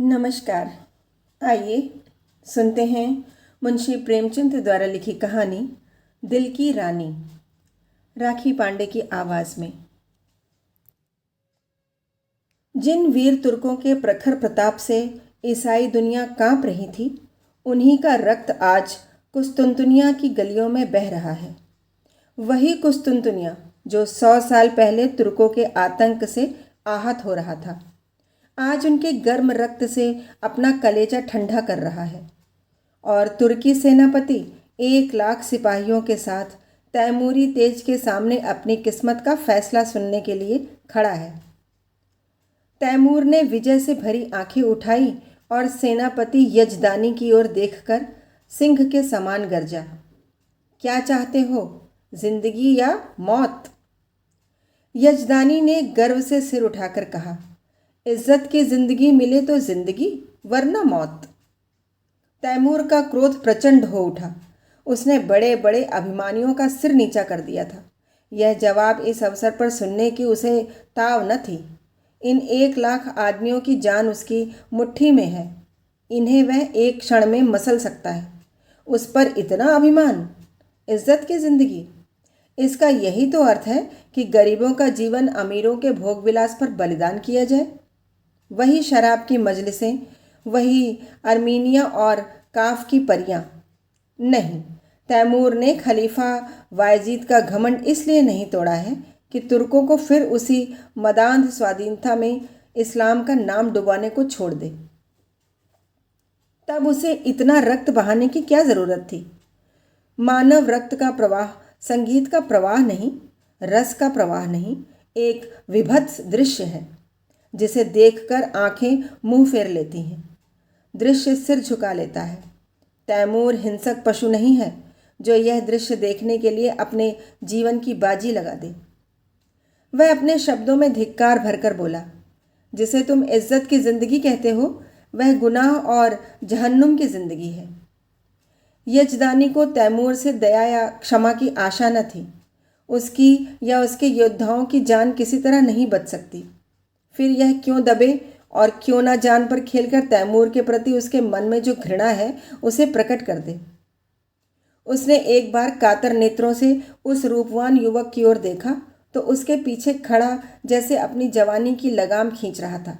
नमस्कार। आइए सुनते हैं मुंशी प्रेमचंद द्वारा लिखी कहानी दिल की रानी, राखी पांडे की आवाज़ में। जिन वीर तुर्कों के प्रखर प्रताप से ईसाई दुनिया कांप रही थी, उन्हीं का रक्त आज कुस्तुनतुनिया की गलियों में बह रहा है। वही कुस्तुनतुनिया जो 100 साल पहले तुर्कों के आतंक से आहत हो रहा था, आज उनके गर्म रक्त से अपना कलेजा ठंडा कर रहा है। और तुर्की सेनापति 1 लाख सिपाहियों के साथ तैमूरी तेज के सामने अपनी किस्मत का फैसला सुनने के लिए खड़ा है। तैमूर ने विजय से भरी आंखें उठाई और सेनापति यजदानी की ओर देखकर सिंह के समान गरजा, क्या चाहते हो, जिंदगी या मौत? यजदानी ने गर्व से सिर उठाकर कहा, इज्जत की जिंदगी मिले तो जिंदगी, वरना मौत। तैमूर का क्रोध प्रचंड हो उठा। उसने बड़े बड़े अभिमानियों का सिर नीचा कर दिया था। यह जवाब इस अवसर पर सुनने की उसे ताव न थी। इन 1 लाख आदमियों की जान उसकी मुट्ठी में है। इन्हें वह एक क्षण में मसल सकता है। उस पर इतना अभिमान, इज्जत की जिंदगी। इसका यही तो अर्थ है कि गरीबों का जीवन अमीरों के भोग विलास पर बलिदान किया जाए। वही शराब की मजलिसें, वही अर्मीनिया और काफ की परियां। नहीं, तैमूर ने खलीफा वायजीद का घमंड इसलिए नहीं तोड़ा है कि तुर्कों को फिर उसी मदांध स्वाधीनता में इस्लाम का नाम डुबाने को छोड़ दे। तब उसे इतना रक्त बहाने की क्या ज़रूरत थी? मानव रक्त का प्रवाह संगीत का प्रवाह नहीं, रस का प्रवाह नहीं, एक विभत्स दृश्य है जिसे देखकर आंखें मुंह फेर लेती हैं। दृश्य सिर झुका लेता है। तैमूर हिंसक पशु नहीं है जो यह दृश्य देखने के लिए अपने जीवन की बाजी लगा दे। वह अपने शब्दों में धिक्कार भरकर बोला, जिसे तुम इज्जत की जिंदगी कहते हो, वह गुनाह और जहन्नुम की जिंदगी है। यजदानी को तैमूर से दया या क्षमा की आशा न थी। उसकी या उसके योद्धाओं की जान किसी तरह नहीं बच सकती। फिर यह क्यों दबे और क्यों ना जान पर खेलकर तैमूर के प्रति उसके मन में जो घृणा है उसे प्रकट कर दे। उसने एक बार कातर नेत्रों से उस रूपवान युवक की ओर देखा तो उसके पीछे खड़ा जैसे अपनी जवानी की लगाम खींच रहा था।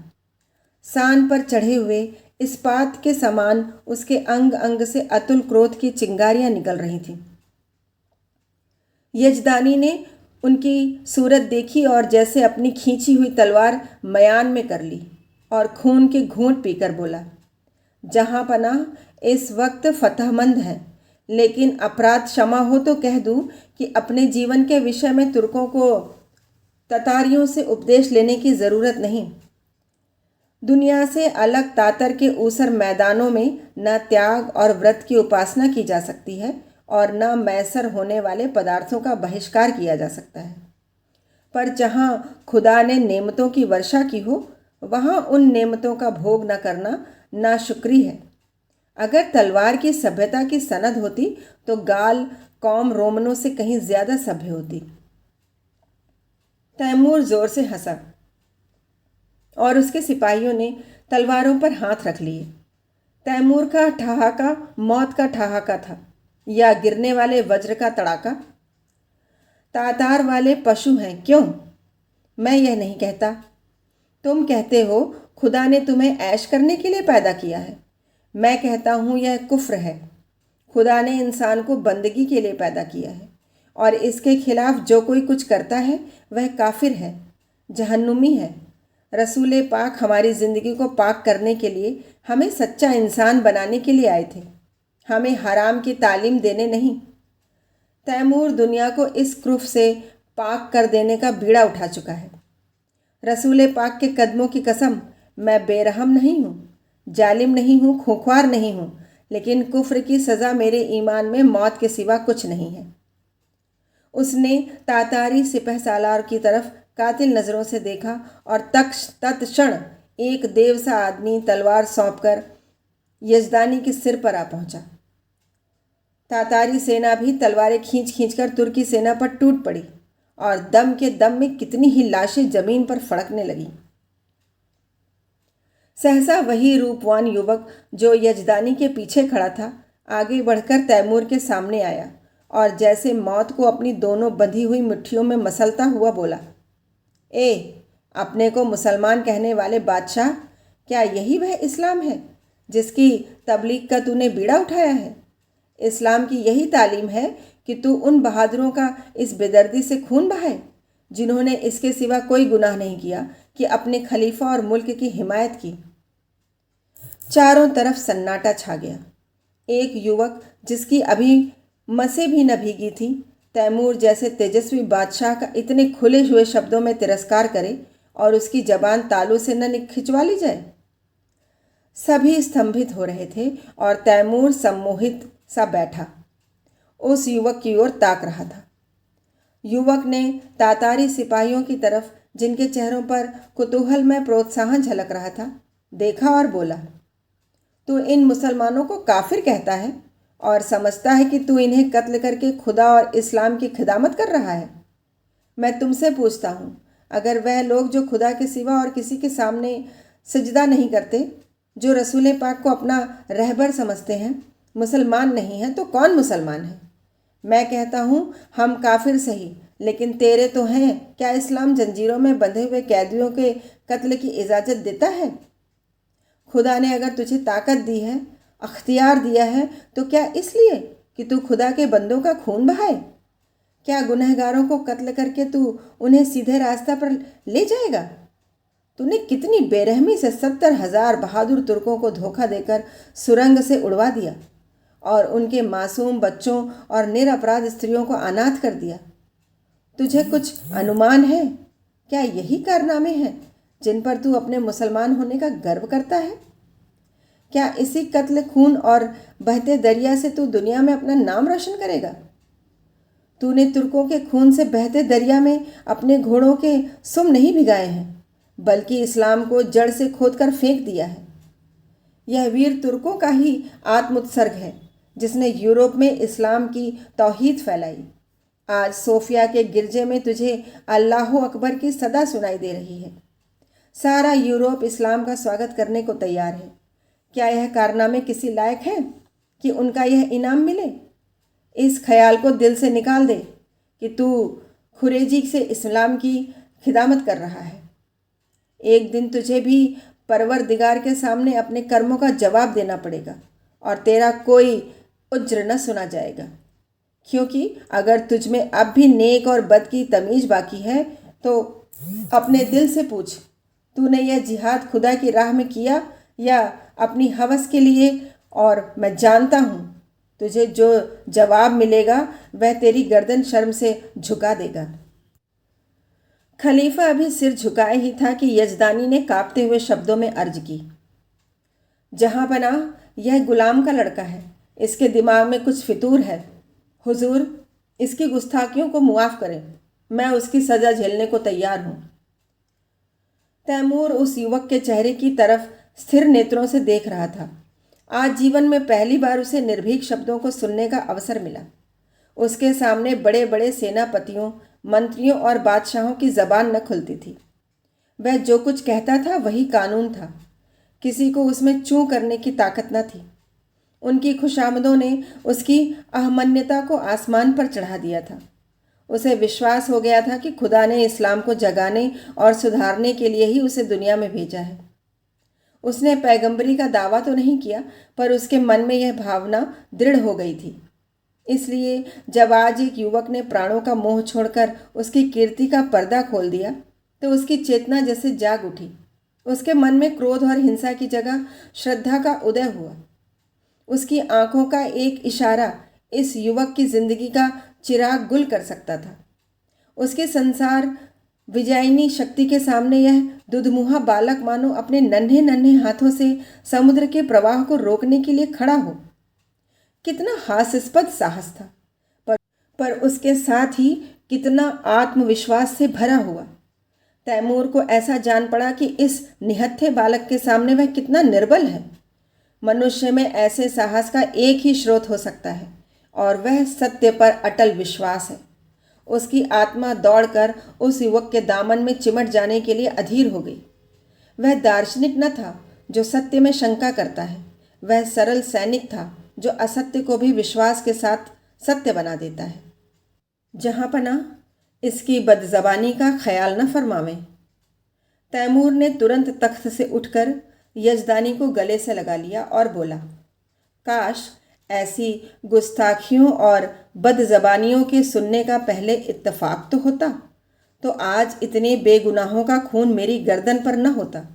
सान पर चढ़े हुए इस्पात के समान उसके अंग अंग से अतुल क्रोध की चिंगारियां निकल रही थीं। यजदानी ने उनकी सूरत देखी और जैसे अपनी खींची हुई तलवार मयान में कर ली और खून के घूंट पीकर बोला, जहां पनाह इस वक्त फतहमंद है, लेकिन अपराध क्षमा हो तो कह दूं कि अपने जीवन के विषय में तुर्कों को ततारियों से उपदेश लेने की ज़रूरत नहीं। दुनिया से अलग तातर के ऊसर मैदानों में न त्याग और व्रत की उपासना की जा सकती है और न मैसर होने वाले पदार्थों का बहिष्कार किया जा सकता है। पर जहाँ खुदा ने नेमतों की वर्षा की हो, वहाँ उन नेमतों का भोग न करना नाशुक्री है। अगर तलवार की सभ्यता की सनद होती तो गाल कौम रोमनों से कहीं ज्यादा सभ्य होती। तैमूर जोर से हंसा और उसके सिपाहियों ने तलवारों पर हाथ रख लिए। तैमूर का ठहाका मौत का ठहाका था या गिरने वाले वज्र का तड़ाका। तातार वाले पशु हैं क्यों? मैं यह नहीं कहता। तुम कहते हो खुदा ने तुम्हें ऐश करने के लिए पैदा किया है। मैं कहता हूँ यह कुफ्र है। खुदा ने इंसान को बंदगी के लिए पैदा किया है और इसके खिलाफ जो कोई कुछ करता है वह काफिर है, जहन्नुमी है। रसूले पाक हमारी ज़िंदगी को पाक करने के लिए, हमें सच्चा इंसान बनाने के लिए आए थे, हमें हराम की तालीम देने नहीं। तैमूर दुनिया को इस कुफ्र से पाक कर देने का बीड़ा उठा चुका है। रसूले पाक के कदमों की कसम, मैं बेरहम नहीं हूँ, जालिम नहीं हूँ, खूंखार नहीं हूँ, लेकिन कुफ्र की सज़ा मेरे ईमान में मौत के सिवा कुछ नहीं है। उसने तातारी सिपह सालार की तरफ कातिल नज़रों से देखा और तत्क्षण एक देव सा आदमी तलवार सौंपकर यजदानी के सिर पर आ पहुंचा। तातारी सेना भी तलवारें खींच खींचकर तुर्की सेना पर टूट पड़ी और दम के दम में कितनी ही लाशें जमीन पर फड़कने लगीं। सहसा वही रूपवान युवक जो यजदानी के पीछे खड़ा था आगे बढ़कर तैमूर के सामने आया और जैसे मौत को अपनी दोनों बंधी हुई मुट्ठियों में मसलता हुआ बोला, ए, अपने को मुसलमान कहने वाले बादशाह, क्या यही वह इस्लाम है जिसकी तबलीग का तूने बीड़ा उठाया है? इस्लाम की यही तालीम है कि तू उन बहादुरों का इस बेदर्दी से खून बहाए जिन्होंने इसके सिवा कोई गुनाह नहीं किया कि अपने खलीफा और मुल्क की हिमायत की। चारों तरफ सन्नाटा छा गया। एक युवक जिसकी अभी मसें भी न भीगी थी, तैमूर जैसे तेजस्वी बादशाह का इतने खुले हुए शब्दों में तिरस्कार करे और उसकी जबान तालू से न खिंचवा ली जाए। सभी स्तंभित हो रहे थे और तैमूर सम्मोहित सा बैठा उस युवक की ओर ताक रहा था। युवक ने तातारी सिपाहियों की तरफ, जिनके चेहरों पर कुतूहल में प्रोत्साहन झलक रहा था, देखा और बोला, तू इन मुसलमानों को काफिर कहता है और समझता है कि तू इन्हें कत्ल करके खुदा और इस्लाम की खिदामत कर रहा है। मैं तुमसे पूछता हूँ, अगर वह लोग जो खुदा के सिवा और किसी के सामने सजदा नहीं करते, जो रसूल पाक को अपना रहबर समझते हैं, मुसलमान नहीं हैं, तो कौन मुसलमान है? मैं कहता हूँ हम काफिर सही, लेकिन तेरे तो हैं। क्या इस्लाम जंजीरों में बंधे हुए कैदियों के कत्ल की इजाज़त देता है? खुदा ने अगर तुझे ताकत दी है, अख्तियार दिया है, तो क्या इसलिए कि तू खुदा के बंदों का खून बहाए? क्या गुनहगारों को कत्ल करके तू उन्हें सीधे रास्ता पर ले जाएगा? तूने कितनी बेरहमी से 70,000 बहादुर तुर्कों को धोखा देकर सुरंग से उड़वा दिया और उनके मासूम बच्चों और निरपराध स्त्रियों को अनाथ कर दिया। तुझे कुछ अनुमान है? क्या यही कारनामे हैं जिन पर तू अपने मुसलमान होने का गर्व करता है? क्या इसी कत्ल, खून और बहते दरिया से तू दुनिया में अपना नाम रोशन करेगा? तूने तुर्कों के खून से बहते दरिया में अपने घोड़ों के सुम नहीं भिगाए हैं, बल्कि इस्लाम को जड़ से खोदकर फेंक दिया है। यह वीर तुर्कों का ही आत्मोत्सर्ग है जिसने यूरोप में इस्लाम की तौहीद फैलाई। आज सोफिया के गिरजे में तुझे अल्लाह अकबर की सदा सुनाई दे रही है। सारा यूरोप इस्लाम का स्वागत करने को तैयार है। क्या यह कारनामे किसी लायक है कि उनका यह इनाम मिले? इस ख्याल को दिल से निकाल दे कि तू खुरेजी से इस्लाम की खिदामत कर रहा है। एक दिन तुझे भी परवरदिगार के सामने अपने कर्मों का जवाब देना पड़ेगा और तेरा कोई उज्र न सुना जाएगा, क्योंकि अगर तुझ में अब भी नेक और बद की तमीज बाकी है तो अपने दिल से पूछ, तूने यह जिहाद खुदा की राह में किया या अपनी हवस के लिए? और मैं जानता हूँ तुझे जो जवाब मिलेगा वह तेरी गर्दन शर्म से झुका देगा। खलीफा अभी सिर झुकाए ही था कि यजदानी ने कांपते हुए शब्दों में अर्ज की, जहां पनाह, यह गुलाम का लड़का है, इसके दिमाग में कुछ फितूर है। हुजूर, इसकी गुस्ताखियों को मुआफ़ करें, मैं उसकी सज़ा झेलने को तैयार हूँ। तैमूर उस युवक के चेहरे की तरफ स्थिर नेत्रों से देख रहा था। आज जीवन में पहली बार उसे निर्भीक शब्दों को सुनने का अवसर मिला। उसके सामने बड़े बड़े सेनापतियों, मंत्रियों और बादशाहों की जबान न खुलती थी। वह जो कुछ कहता था वही कानून था। किसी को उसमें चूं करने की ताकत न थी। उनकी खुशामदों ने उसकी अहमन्यता को आसमान पर चढ़ा दिया था। उसे विश्वास हो गया था कि खुदा ने इस्लाम को जगाने और सुधारने के लिए ही उसे दुनिया में भेजा है। उसने पैगंबरी का दावा तो नहीं किया, पर उसके मन में यह भावना दृढ़ हो गई थी। इसलिए जब आज एक युवक ने प्राणों का मोह छोड़कर उसकी कीर्ति का पर्दा खोल दिया तो उसकी चेतना जैसे जाग उठी। उसके मन में क्रोध और हिंसा की जगह श्रद्धा का उदय हुआ। उसकी आंखों का एक इशारा इस युवक की जिंदगी का चिराग गुल कर सकता था। उसके संसार विजयिनी शक्ति के सामने यह दुधमुहा बालक मानो अपने नन्हे नन्हे हाथों से समुद्र के प्रवाह को रोकने के लिए खड़ा हो। कितना हास्यास्पद साहस था, पर उसके साथ ही कितना आत्मविश्वास से भरा हुआ। तैमूर को ऐसा जान पड़ा कि इस निहत्थे बालक के सामने वह कितना निर्बल है। मनुष्य में ऐसे साहस का एक ही स्रोत हो सकता है और वह सत्य पर अटल विश्वास है। उसकी आत्मा दौड़कर उस युवक के दामन में चिमट जाने के लिए अधीर हो गई। वह दार्शनिक न था जो सत्य में शंका करता है। वह सरल सैनिक था जो असत्य को भी विश्वास के साथ सत्य बना देता है। जहाँ पना इसकी बदजबानी का ख्याल न फरमावें। तैमूर ने तुरंत तख्त से उठकर यजदानी को गले से लगा लिया और बोला, काश ऐसी गुस्ताखियों और बदजबानियों के सुनने का पहले इत्तफाक तो होता, तो आज इतने बेगुनाहों का खून मेरी गर्दन पर न होता।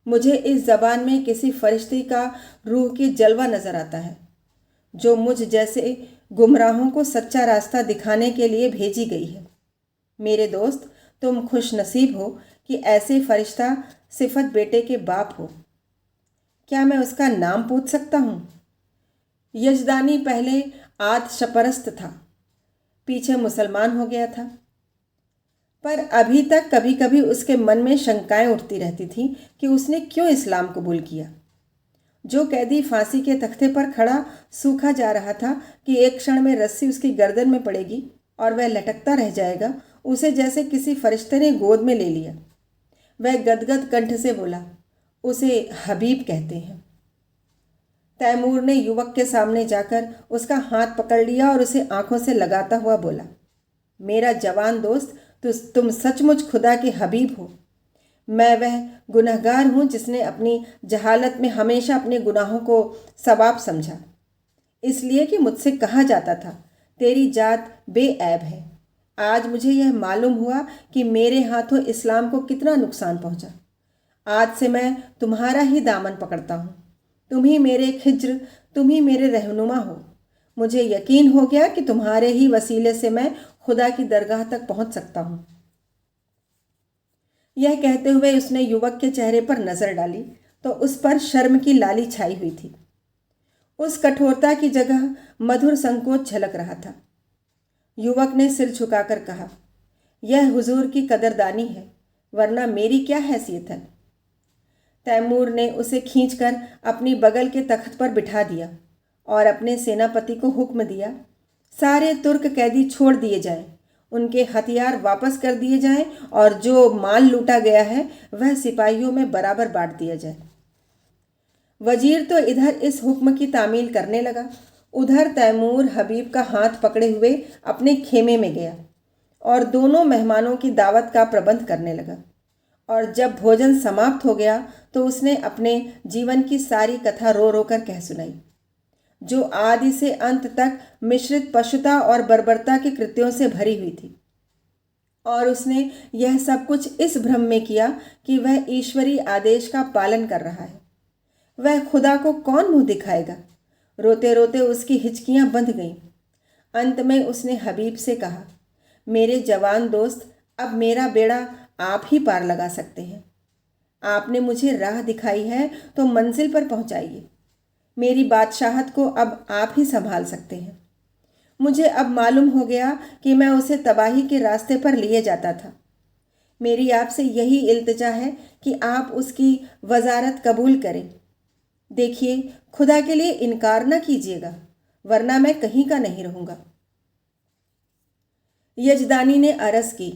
मुझे इस जबान में किसी फरिश्ते का रूह की जलवा नजर आता है, जो मुझ जैसे गुमराहों को सच्चा रास्ता दिखाने के लिए भेजी गई है। मेरे दोस्त, तुम खुश नसीब हो कि ऐसे फरिश्ता सिफत बेटे के बाप हो। क्या मैं उसका नाम पूछ सकता हूँ? यजदानी पहले आद शपरस्त था, पीछे मुसलमान हो गया था, पर अभी तक कभी कभी उसके मन में शंकाएं उठती रहती थीं कि उसने क्यों इस्लाम कबूल किया। जो कैदी फांसी के तख्ते पर खड़ा सूखा जा रहा था कि एक क्षण में रस्सी उसकी गर्दन में पड़ेगी और वह लटकता रह जाएगा, उसे जैसे किसी फरिश्ते ने गोद में ले लिया। वह गदगद कंठ से बोला, उसे हबीब कहते हैं। तैमूर ने युवक के सामने जाकर उसका हाथ पकड़ लिया और उसे आंखों से लगाता हुआ बोला, मेरा जवान दोस्त, तुम सचमुच खुदा के हबीब हो। मैं वह गुनहगार हूँ जिसने अपनी जहालत में हमेशा अपने गुनाहों को सवाब समझा, इसलिए कि मुझसे कहा जाता था तेरी जात बेऐब है। आज मुझे यह मालूम हुआ कि मेरे हाथों इस्लाम को कितना नुकसान पहुँचा। आज से मैं तुम्हारा ही दामन पकड़ता हूँ। तुम ही मेरे खिज्र, तुम ही मेरे रहनुमा हो। मुझे यकीन हो गया कि तुम्हारे ही वसीले से मैं खुदा की दरगाह तक पहुंच सकता हूं। यह कहते हुए उसने युवक के चेहरे पर नजर डाली तो उस पर शर्म की लाली छाई हुई थी। उस कठोरता की जगह मधुर संकोच झलक रहा था। युवक ने सिर झुकाकर कहा, यह हुजूर की कदरदानी है, वरना मेरी क्या हैसियत है। तैमूर ने उसे खींचकर अपनी बगल के तख्त पर बिठा दिया और अपने सेनापति को हुक्म दिया, सारे तुर्क कैदी छोड़ दिए जाएं, उनके हथियार वापस कर दिए जाएं और जो माल लूटा गया है वह सिपाहियों में बराबर बांट दिया जाए। वजीर तो इधर इस हुक्म की तामील करने लगा, उधर तैमूर हबीब का हाथ पकड़े हुए अपने खेमे में गया और दोनों मेहमानों की दावत का प्रबंध करने लगा। और जब भोजन समाप्त हो गया तो उसने अपने जीवन की सारी कथा रो रो कर कह सुनाई, जो आदि से अंत तक मिश्रित पशुता और बर्बरता के कृत्यों से भरी हुई थी। और उसने यह सब कुछ इस भ्रम में किया कि वह ईश्वरी आदेश का पालन कर रहा है। वह खुदा को कौन मुंह दिखाएगा। रोते रोते उसकी हिचकियां बंध गईं। अंत में उसने हबीब से कहा, मेरे जवान दोस्त, अब मेरा बेड़ा आप ही पार लगा सकते हैं। आपने मुझे राह दिखाई है तो मंजिल पर पहुंचाइए। मेरी बादशाहत को अब आप ही संभाल सकते हैं। मुझे अब मालूम हो गया कि मैं उसे तबाही के रास्ते पर लिए जाता था। मेरी आपसे यही इल्तिजा है कि आप उसकी वजारत कबूल करें। देखिए, खुदा के लिए इनकार न कीजिएगा, वरना मैं कहीं का नहीं रहूँगा। यजदानी ने अर्ज़ की,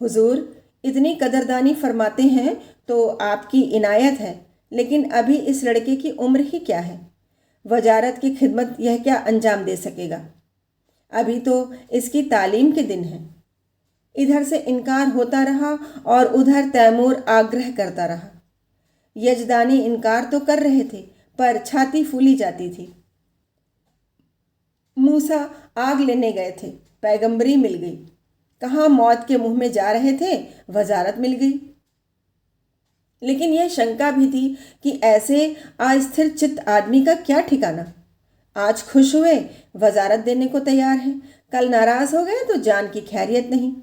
हुजूर, इतनी कदरदानी फरमाते हैं तो आपकी इनायत है, लेकिन अभी इस लड़के की उम्र ही क्या है। वजारत की खिदमत यह क्या अंजाम दे सकेगा। अभी तो इसकी तालीम के दिन हैं। इधर से इनकार होता रहा और उधर तैमूर आग्रह करता रहा। यजदानी इनकार तो कर रहे थे, पर छाती फूली जाती थी। मूसा आग लेने गए थे, पैगंबरी मिल गई। कहाँ मौत के मुंह में जा रहे थे, वजारत मिल गई। लेकिन यह शंका भी थी कि ऐसे अस्थिर चित्त आदमी का क्या ठिकाना। आज खुश हुए, वजारत देने को तैयार हैं, कल नाराज हो गए तो जान की खैरियत नहीं।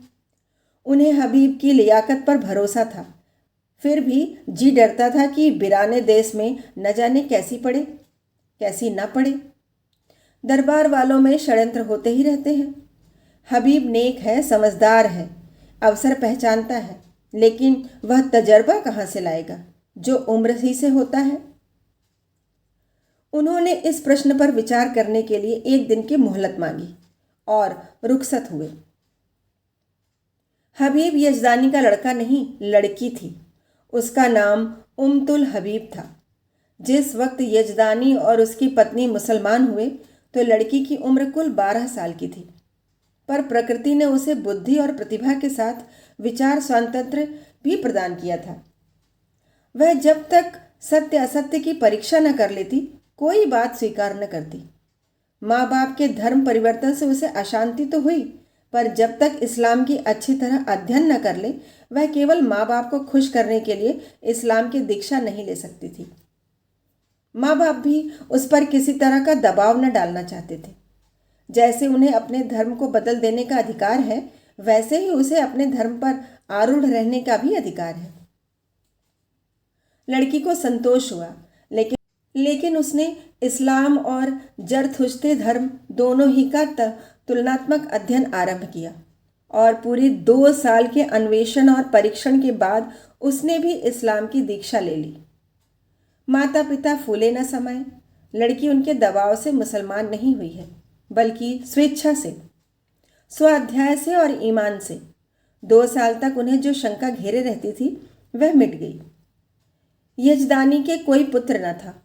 उन्हें हबीब की लियाकत पर भरोसा था, फिर भी जी डरता था कि बिराने देश में न जाने कैसी पड़े कैसी न पड़े। दरबार वालों में षड्यंत्र होते ही रहते हैं। हबीब नेक है, समझदार है, अवसर पहचानता है, लेकिन वह तजर्बा कहाँ से लाएगा जो उम्र ही से होता है। उन्होंने इस प्रश्न पर विचार करने के लिए एक दिन की मोहलत मांगी और रुखसत हुए। हबीब यजदानी का लड़का नहीं, लड़की थी। उसका नाम उम्तुल हबीब था। जिस वक्त यजदानी और उसकी पत्नी मुसलमान हुए तो लड़की की उम्र कुल 12 साल की थी, पर प्रकृति ने उसे बुद्धि और प्रतिभा के साथ विचार स्वातंत्र्य भी प्रदान किया था। वह जब तक सत्य असत्य की परीक्षा न कर लेती कोई बात स्वीकार न करती। माँ बाप के धर्म परिवर्तन से उसे अशांति तो हुई, पर जब तक इस्लाम की अच्छी तरह अध्ययन न कर ले वह केवल माँ बाप को खुश करने के लिए इस्लाम की दीक्षा नहीं ले सकती थी। माँ बाप भी उस पर किसी तरह का दबाव न डालना चाहते थे। जैसे उन्हें अपने धर्म को बदल देने का अधिकार है, वैसे ही उसे अपने धर्म पर आरूढ़ रहने का भी अधिकार है। लड़की को संतोष हुआ, लेकिन उसने इस्लाम और जरथुश्ते धर्म दोनों ही का तुलनात्मक अध्ययन आरंभ किया और पूरी 2 साल के अन्वेषण और परीक्षण के बाद उसने भी इस्लाम की दीक्षा ले ली। माता पिता फूले न समाये। लड़की उनके दबाव से मुसलमान नहीं हुई है, बल्कि स्वेच्छा से, स्वाध्याय से और ईमान से। 2 साल तक उन्हें जो शंका घेरे रहती थी वह मिट गई। यजदानी के कोई पुत्र न था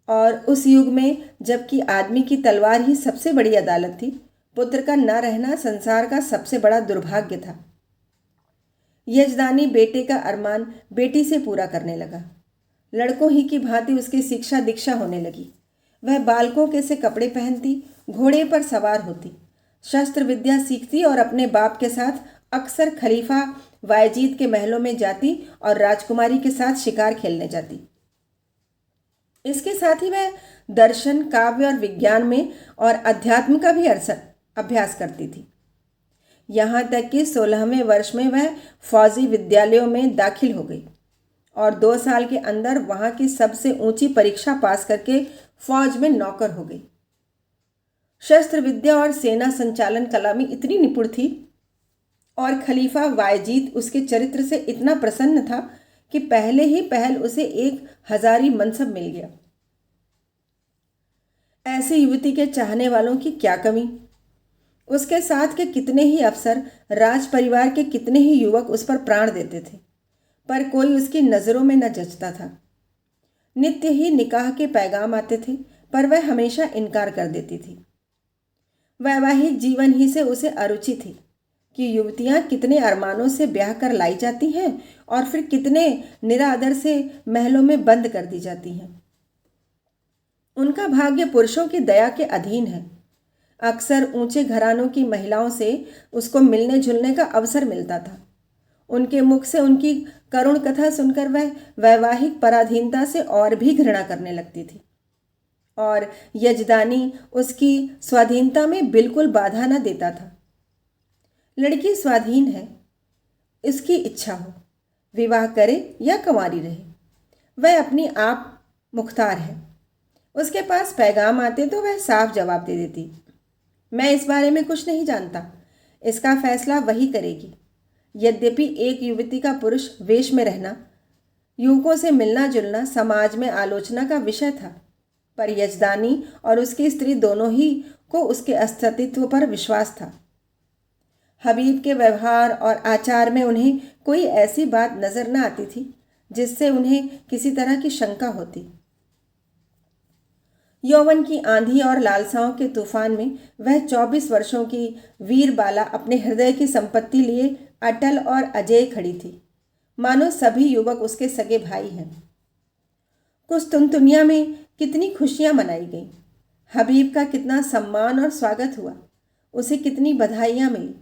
और उस युग में जबकि आदमी की तलवार ही सबसे बड़ी अदालत थी, पुत्र का न रहना संसार का सबसे बड़ा दुर्भाग्य था। यजदानी बेटे का अरमान बेटी से पूरा करने लगा। लड़कों ही की भांति उसकी शिक्षा दीक्षा होने लगी। वह बालकों के से कपड़े पहनती, घोड़े पर सवार होती, शस्त्र विद्या सीखती और अपने बाप के साथ अक्सर खलीफा वायजीद के महलों में जाती और राजकुमारी के साथ शिकार खेलने जाती। इसके साथ ही वह दर्शन, काव्य और विज्ञान में और अध्यात्म का भी अभ्यास करती थी। यहाँ तक कि 16वें वर्ष में वह फौजी विद्यालयों में दाखिल हो गई और 2 साल के अंदर वहाँ की सबसे ऊंची परीक्षा पास करके फौज में नौकर हो गई। शस्त्र विद्या और सेना संचालन कला में इतनी निपुण थी और खलीफा वायजीद उसके चरित्र से इतना प्रसन्न था कि पहले ही पहल उसे 1 हजारी मनसब मिल गया। ऐसी युवती के चाहने वालों की क्या कमी। उसके साथ के कितने ही अफसर, राज परिवार के कितने ही युवक उस पर प्राण देते थे, पर कोई उसकी नज़रों में न जचता था। नित्य ही निकाह के पैगाम आते थे, पर वह हमेशा इनकार कर देती थी। वैवाहिक जीवन ही से उसे अरुचि थी कि युवतियां कितने अरमानों से ब्याह कर लाई जाती हैं और फिर कितने निरादर से महलों में बंद कर दी जाती हैं। उनका भाग्य पुरुषों की दया के अधीन है। अक्सर ऊंचे घरानों की महिलाओं से उसको मिलने जुलने का अवसर मिलता था। उनके मुख से उनकी करुण कथा सुनकर वह वैवाहिक पराधीनता से और भी घृणा करने लगती थी और यजदानी उसकी स्वाधीनता में बिल्कुल बाधा न देता था। लड़की स्वाधीन है, इसकी इच्छा हो, विवाह करे या कुंवारी रहे, वह अपनी आप मुख्तार है। उसके पास पैगाम आते तो वह साफ जवाब दे देती, मैं इस बारे में कुछ नहीं जानता, इसका फैसला वही करेगी। यद्यपि एक युवती का पुरुष वेश में रहना, युवकों से मिलना जुलना समाज में आलोचना का विषय था, पर यजदानी और उसकी स्त्री दोनों ही को उसके अस्तित्व पर विश्वास था। हबीब के व्यवहार और आचार में उन्हें कोई ऐसी बात नजर न आती थी जिससे उन्हें किसी तरह की शंका होती। यौवन की आंधी और लालसाओं के तूफान में वह 24 वर्षों की वीर बाला अपने हृदय की संपत्ति लिए अटल और अजेय खड़ी थी, मानो सभी युवक उसके सगे भाई हैं। कुस्तुनतुनिया में कितनी खुशियां मनाई गईं। हबीब का कितना सम्मान और स्वागत हुआ, उसे कितनी बधाइयां मिली।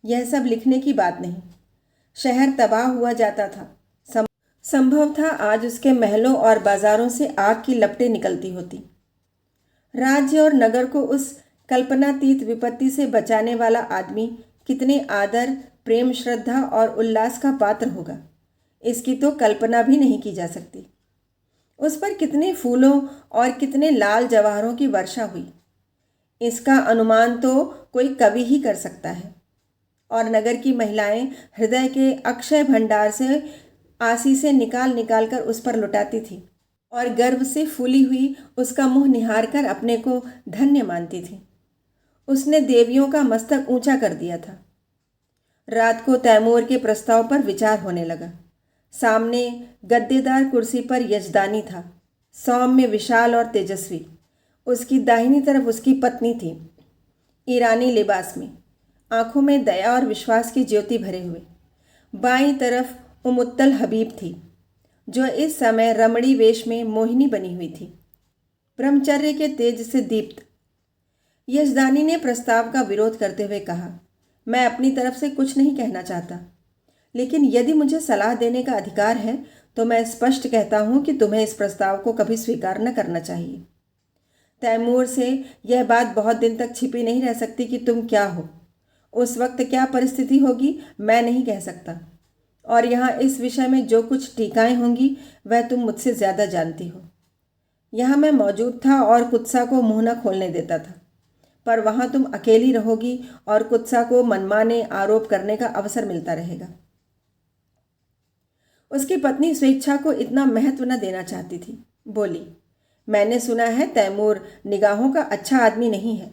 यह सब लिखने की बात नहीं। शहर तबाह हुआ जाता था। संभव था आज उसके महलों और बाजारों से आग की लपटें निकलती होती। राज्य और नगर को उस कल्पनातीत विपत्ति से बचाने वाला आदमी कितने आदर, प्रेम, श्रद्धा और उल्लास का पात्र होगा, इसकी तो कल्पना भी नहीं की जा सकती। उस पर कितने फूलों और कितने लाल जवाहरों की वर्षा हुई, इसका अनुमान तो कोई कवि ही कर सकता है। और नगर की महिलाएं हृदय के अक्षय भंडार से आशीषें निकाल निकाल कर उस पर लुटाती थी और गर्व से फूली हुई उसका मुंह निहार कर अपने को धन्य मानती थी। उसने देवियों का मस्तक ऊंचा कर दिया था। रात को तैमूर के प्रस्ताव पर विचार होने लगा। सामने गद्देदार कुर्सी पर यजदानी था, सौम्य, विशाल और तेजस्वी। उसकी दाहिनी तरफ उसकी पत्नी थी, ईरानी लिबास में, आंखों में दया और विश्वास की ज्योति भरे हुए। बाईं तरफ उमुत्तल हबीब थी, जो इस समय रमणी वेश में मोहिनी बनी हुई थी, ब्रह्मचर्य के तेज से दीप्त। यजदानी ने प्रस्ताव का विरोध करते हुए कहा, मैं अपनी तरफ से कुछ नहीं कहना चाहता, लेकिन यदि मुझे सलाह देने का अधिकार है तो मैं स्पष्ट कहता हूँ कि तुम्हें इस प्रस्ताव को कभी स्वीकार न करना चाहिए। तैमूर से यह बात बहुत दिन तक छिपी नहीं रह सकती कि तुम क्या हो। उस वक्त क्या परिस्थिति होगी मैं नहीं कह सकता, और यहाँ इस विषय में जो कुछ टीकाएँ होंगी वह तुम मुझसे ज़्यादा जानती हो। यहाँ मैं मौजूद था और कुत्सा को मुँह न खोलने देता था, पर वहाँ तुम अकेली रहोगी और कुत्सा को मनमाने आरोप करने का अवसर मिलता रहेगा। उसकी पत्नी स्वेच्छा को इतना महत्व न देना चाहती थी। बोली, मैंने सुना है तैमूर निगाहों का अच्छा आदमी नहीं है।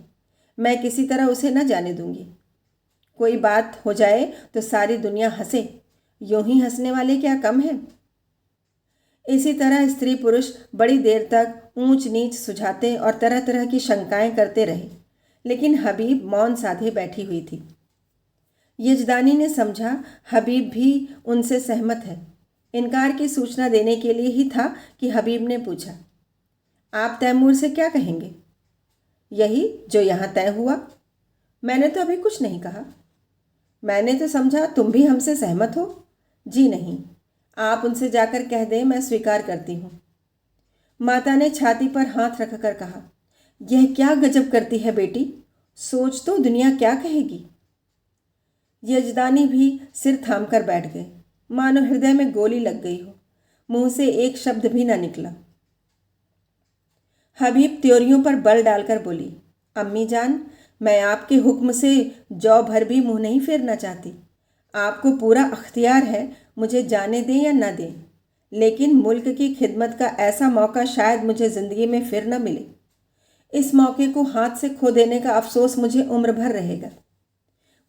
मैं किसी तरह उसे न जाने दूंगी। कोई बात हो जाए तो सारी दुनिया हंसे, यूं ही हंसने वाले क्या कम हैं। इसी तरह स्त्री पुरुष बड़ी देर तक ऊंच नीच सुझाते और तरह तरह की शंकाएं करते रहे, लेकिन हबीब मौन साधे बैठी हुई थी। यजदानी ने समझा हबीब भी उनसे सहमत है। इनकार की सूचना देने के लिए ही था कि हबीब ने पूछा, आप तैमूर से क्या कहेंगे? यही जो यहाँ तय हुआ। मैंने तो अभी कुछ नहीं कहा। मैंने तो समझा तुम भी हमसे सहमत हो। जी नहीं, आप उनसे जाकर कह दें मैं स्वीकार करती हूँ। माता ने छाती पर हाथ रखकर कहा, यह क्या गजब करती है बेटी, सोच तो दुनिया क्या कहेगी। यजदानी भी सिर थामकर बैठ गए, मानो हृदय में गोली लग गई हो। मुंह से एक शब्द भी न निकला। हबीब त्योरियों पर बल डालकर बोली, अम्मी जान, मैं आपके हुक्म से जौ भर भी मुंह नहीं फेरना चाहती। आपको पूरा अख्तियार है मुझे जाने दें या न दें, लेकिन मुल्क की खिदमत का ऐसा मौका शायद मुझे ज़िंदगी में फिर न मिले। इस मौके को हाथ से खो देने का अफसोस मुझे उम्र भर रहेगा।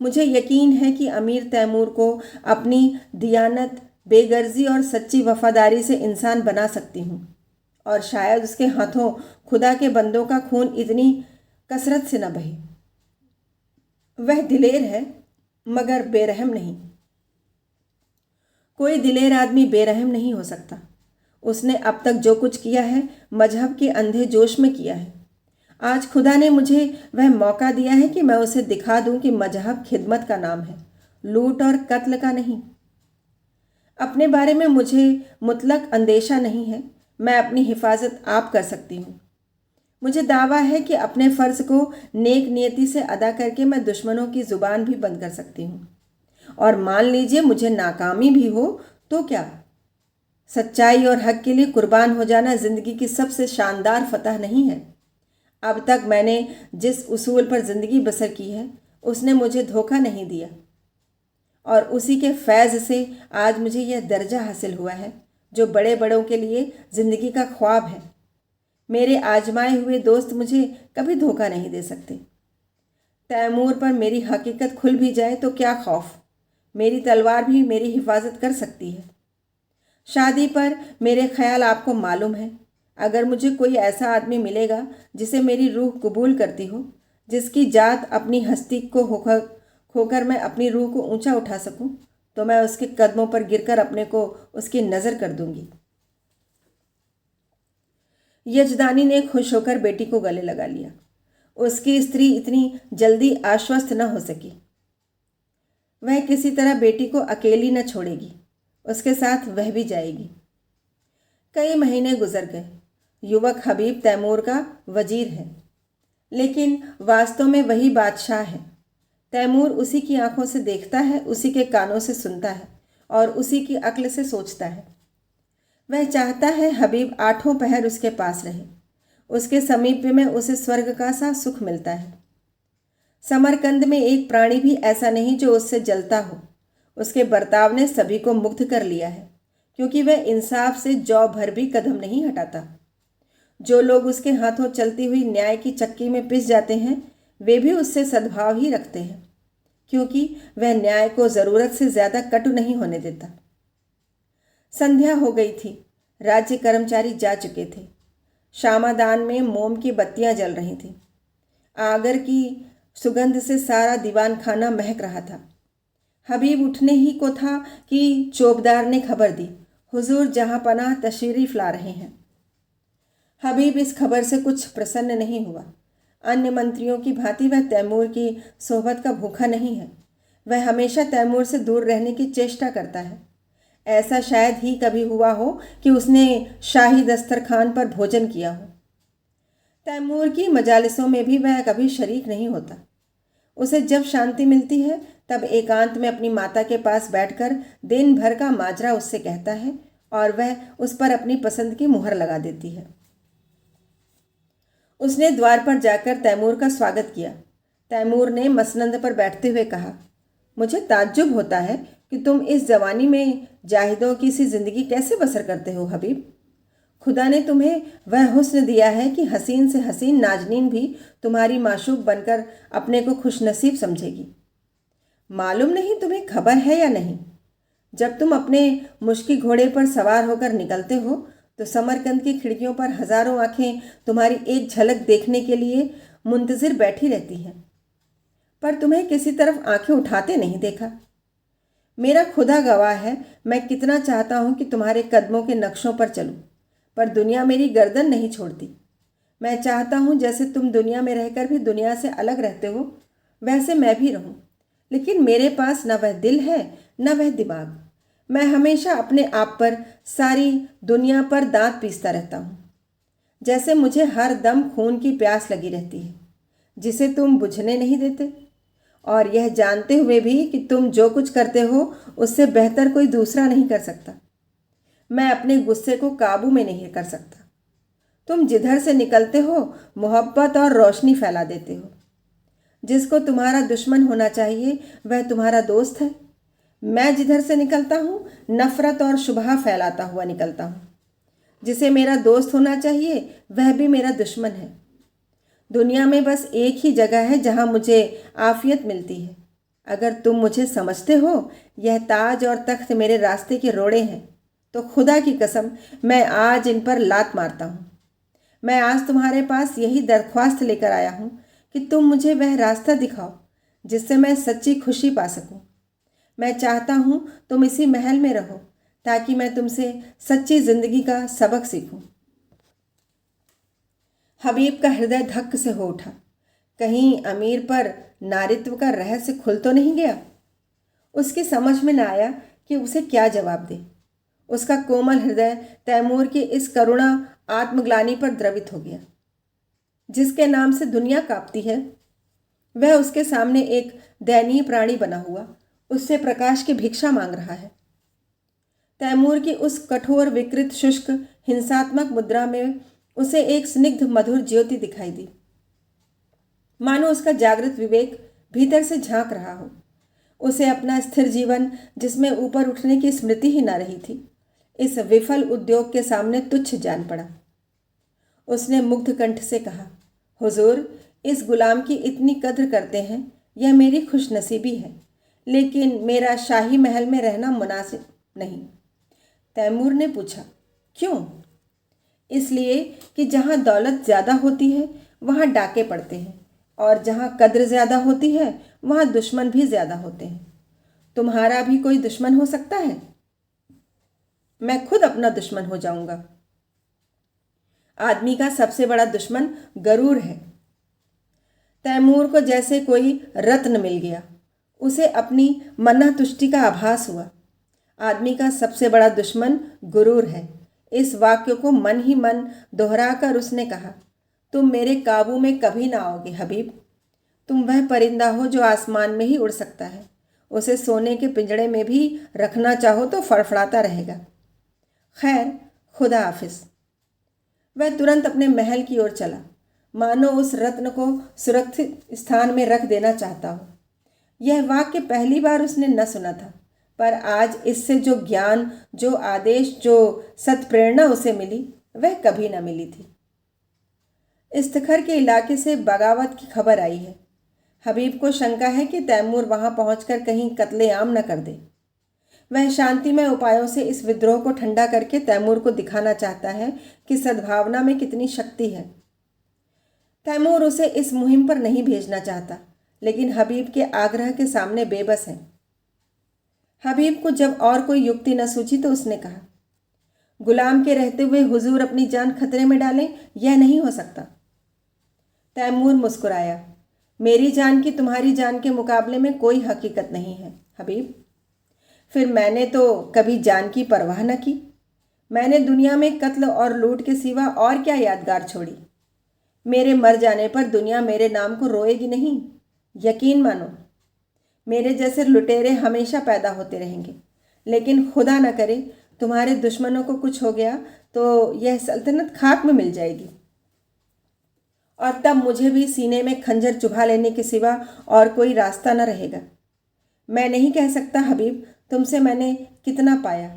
मुझे यकीन है कि अमीर तैमूर को अपनी दियानत, बेगर्जी और सच्ची वफादारी से इंसान बना सकती हूँ, और शायद उसके हाथों खुदा के बंदों का खून इतनी कसरत से न बहे। वह दिलेर है मगर बेरहम नहीं। कोई दिलेर आदमी बेरहम नहीं हो सकता। उसने अब तक जो कुछ किया है मजहब के अंधे जोश में किया है। आज खुदा ने मुझे वह मौका दिया है कि मैं उसे दिखा दूं कि मजहब खिदमत का नाम है, लूट और कत्ल का नहीं। अपने बारे में मुझे मुतलक अंदेशा नहीं है। मैं अपनी हिफाजत आप कर सकती हूँ। मुझे दावा है कि अपने फ़र्ज़ को नेक नियति से अदा करके मैं दुश्मनों की ज़ुबान भी बंद कर सकती हूँ। और मान लीजिए मुझे नाकामी भी हो तो क्या, सच्चाई और हक के लिए कुर्बान हो जाना ज़िंदगी की सबसे शानदार फतह नहीं है। अब तक मैंने जिस उसूल पर ज़िंदगी बसर की है उसने मुझे धोखा नहीं दिया, और उसी के फैज़ से आज मुझे यह दर्जा हासिल हुआ है जो बड़े बड़ों के लिए ज़िंदगी का ख्वाब है। मेरे आजमाए हुए दोस्त मुझे कभी धोखा नहीं दे सकते। तैमूर पर मेरी हकीकत खुल भी जाए तो क्या खौफ, मेरी तलवार भी मेरी हिफाजत कर सकती है। शादी पर मेरे ख्याल आपको मालूम है। अगर मुझे कोई ऐसा आदमी मिलेगा जिसे मेरी रूह कबूल करती हो, जिसकी जात अपनी हस्ती को खोकर मैं अपनी रूह को ऊंचा उठा सकूं, तो मैं उसके कदमों पर गिरकर अपने को उसकी नज़र कर दूंगी। यजदानी ने खुश होकर बेटी को गले लगा लिया। उसकी स्त्री इतनी जल्दी आश्वस्त न हो सकी। वह किसी तरह बेटी को अकेली न छोड़ेगी, उसके साथ वह भी जाएगी। कई महीने गुजर गए। युवक हबीब तैमूर का वजीर है, लेकिन वास्तव में वही बादशाह है। तैमूर उसी की आंखों से देखता है, उसी के कानों से सुनता है और उसी की अक्ल से सोचता है। वह चाहता है हबीब आठों पहर उसके पास रहे। उसके समीप में उसे स्वर्ग का सा सुख मिलता है। समरकंद में एक प्राणी भी ऐसा नहीं जो उससे जलता हो। उसके बर्ताव ने सभी को मुग्ध कर लिया है, क्योंकि वह इंसाफ से जौ भर भी कदम नहीं हटाता। जो लोग उसके हाथों चलती हुई न्याय की चक्की में पिस जाते हैं, वे भी उससे सद्भाव ही रखते हैं, क्योंकि वह न्याय को ज़रूरत से ज़्यादा कटु नहीं होने देता। संध्या हो गई थी। राज्य कर्मचारी जा चुके थे। शामादान में मोम की बत्तियां जल रही थीं। आगर की सुगंध से सारा दीवान खाना महक रहा था। हबीब उठने ही को था कि चौबदार ने खबर दी, हुजूर जहां पनाह तशरीफ ला रहे हैं। हबीब इस खबर से कुछ प्रसन्न नहीं हुआ। अन्य मंत्रियों की भांति वह तैमूर की सोहबत का भूखा नहीं है। वह हमेशा तैमूर से दूर रहने की चेष्टा करता है। ऐसा शायद ही कभी हुआ हो कि उसने शाही दस्तरखान पर भोजन किया हो। तैमूर की मजालिसों में भी वह कभी शरीक नहीं होता। उसे जब शांति मिलती है तब एकांत में अपनी माता के पास बैठकर दिन भर का माजरा उससे कहता है और वह उस पर अपनी पसंद की मुहर लगा देती है। उसने द्वार पर जाकर तैमूर का स्वागत किया। तैमूर ने मसनंद पर बैठते हुए कहा, मुझे ताज्जुब होता है कि तुम इस जवानी में जाहिदों की सी जिंदगी कैसे बसर करते हो हबीब। खुदा ने तुम्हें वह हुस्न दिया है कि हसीन से हसीन नाजनीन भी तुम्हारी माशूक बनकर अपने को खुशनसीब समझेगी। मालूम नहीं तुम्हें खबर है या नहीं, जब तुम अपने मुश्की घोड़े पर सवार होकर निकलते हो तो समरकंद की खिड़कियों पर हजारों आंखें तुम्हारी एक झलक देखने के लिए मुंतजिर बैठी रहती हैं, पर तुम्हें किसी तरफ आंखें उठाते नहीं देखा। मेरा खुदा गवाह है, मैं कितना चाहता हूं कि तुम्हारे कदमों के नक्शों पर चलूं, पर दुनिया मेरी गर्दन नहीं छोड़ती। मैं चाहता हूं जैसे तुम दुनिया में रहकर भी दुनिया से अलग रहते हो, वैसे मैं भी रहूं, लेकिन मेरे पास न वह दिल है न वह दिमाग। मैं हमेशा अपने आप पर, सारी दुनिया पर दांत पीसता रहता हूं, जैसे मुझे हर दम खून की प्यास लगी रहती है जिसे तुम बुझने नहीं देते, और यह जानते हुए भी कि तुम जो कुछ करते हो उससे बेहतर कोई दूसरा नहीं कर सकता। मैं अपने गुस्से को काबू में नहीं कर सकता। तुम जिधर से निकलते हो मोहब्बत और रोशनी फैला देते हो। जिसको तुम्हारा दुश्मन होना चाहिए वह तुम्हारा दोस्त है। मैं जिधर से निकलता हूँ नफरत और शुबहा फैलाता हुआ निकलता हूँ। जिसे मेरा दोस्त होना चाहिए वह भी मेरा दुश्मन है। दुनिया में बस एक ही जगह है जहाँ मुझे आफियत मिलती है। अगर तुम मुझे समझते हो, यह ताज और तख्त मेरे रास्ते के रोड़े हैं, तो खुदा की कसम मैं आज इन पर लात मारता हूँ। मैं आज तुम्हारे पास यही दरख्वास्त लेकर आया हूँ कि तुम मुझे वह रास्ता दिखाओ जिससे मैं सच्ची खुशी पा सकूं। मैं चाहता हूँ तुम इसी महल में रहो ताकि मैं तुमसे सच्ची जिंदगी का सबक सीखूं। हबीब का हृदय धक्क से हो उठा। कहीं अमीर पर नारित्व का रहस्य खुल तो नहीं गया। उसकी समझ में न आया कि उसे क्या जवाब दे। उसका कोमल हृदय तैमूर की इस करुणा आत्मग्लानि पर द्रवित हो गया। जिसके नाम से दुनिया कांपती है वह उसके सामने एक दयनीय प्राणी बना हुआ उससे प्रकाश की भिक्षा मांग रहा है। तैमूर की उस कठोर विकृत शुष्क हिंसात्मक मुद्रा में उसे एक स्निग्ध मधुर ज्योति दिखाई दी, मानो उसका जागृत विवेक भीतर से झांक रहा हो। उसे अपना स्थिर जीवन जिसमें ऊपर उठने की स्मृति ही न रही थी, इस विफल उद्योग के सामने तुच्छ जान पड़ा। उसने मुग्ध कंठ से कहा, हुजूर, इस गुलाम की इतनी कद्र करते हैं, यह मेरी खुशनसीबी है, लेकिन मेरा शाही महल में रहना मुनासिब नहीं। तैमूर ने पूछा, क्यों? इसलिए कि जहाँ दौलत ज़्यादा होती है वहाँ डाके पड़ते हैं, और जहाँ कद्र ज़्यादा होती है वहाँ दुश्मन भी ज़्यादा होते हैं। तुम्हारा भी कोई दुश्मन हो सकता है? मैं खुद अपना दुश्मन हो जाऊंगा। आदमी का सबसे बड़ा दुश्मन गरूर है। तैमूर को जैसे कोई रत्न मिल गया। उसे अपनी मन्ना तुष्टि का आभास हुआ। आदमी का सबसे बड़ा दुश्मन गुरूर है। इस वाक्य को मन ही मन दोहराकर उसने कहा, तुम मेरे काबू में कभी ना आओगे हबीब। तुम वह परिंदा हो जो आसमान में ही उड़ सकता है। उसे सोने के पिंजड़े में भी रखना चाहो तो फड़फड़ाता रहेगा। खैर, खुदा हाफिज। वह तुरंत अपने महल की ओर चला, मानो उस रत्न को सुरक्षित स्थान में रख देना चाहता हो। यह वाक्य पहली बार उसने न सुना था, पर आज इससे जो ज्ञान, जो आदेश, जो सत्प्रेरणा उसे मिली वह कभी न मिली थी। इस्तखर के इलाके से बगावत की खबर आई है। हबीब को शंका है कि तैमूर वहां पहुंचकर कहीं कत्लेआम न कर दे। वह शांतिमय उपायों से इस विद्रोह को ठंडा करके तैमूर को दिखाना चाहता है कि सद्भावना में कितनी शक्ति है। तैमूर उसे इस मुहिम पर नहीं भेजना चाहता, लेकिन हबीब के आग्रह के सामने बेबस है। हबीब को जब और कोई युक्ति न सूझी तो उसने कहा, गुलाम के रहते हुए हुजूर अपनी जान खतरे में डालें, यह नहीं हो सकता। तैमूर मुस्कुराया, मेरी जान की तुम्हारी जान के मुकाबले में कोई हकीकत नहीं है हबीब। फिर मैंने तो कभी जान की परवाह न की। मैंने दुनिया में कत्ल और लूट के सिवा और क्या यादगार छोड़ी। मेरे मर जाने पर दुनिया मेरे नाम को रोएगी नहीं, यकीन मानो। मेरे जैसे लुटेरे हमेशा पैदा होते रहेंगे, लेकिन खुदा न करे तुम्हारे दुश्मनों को कुछ हो गया तो यह सल्तनत खाक में मिल जाएगी, और तब मुझे भी सीने में खंजर चुभा लेने के सिवा और कोई रास्ता न रहेगा। मैं नहीं कह सकता हबीब, तुमसे मैंने कितना पाया।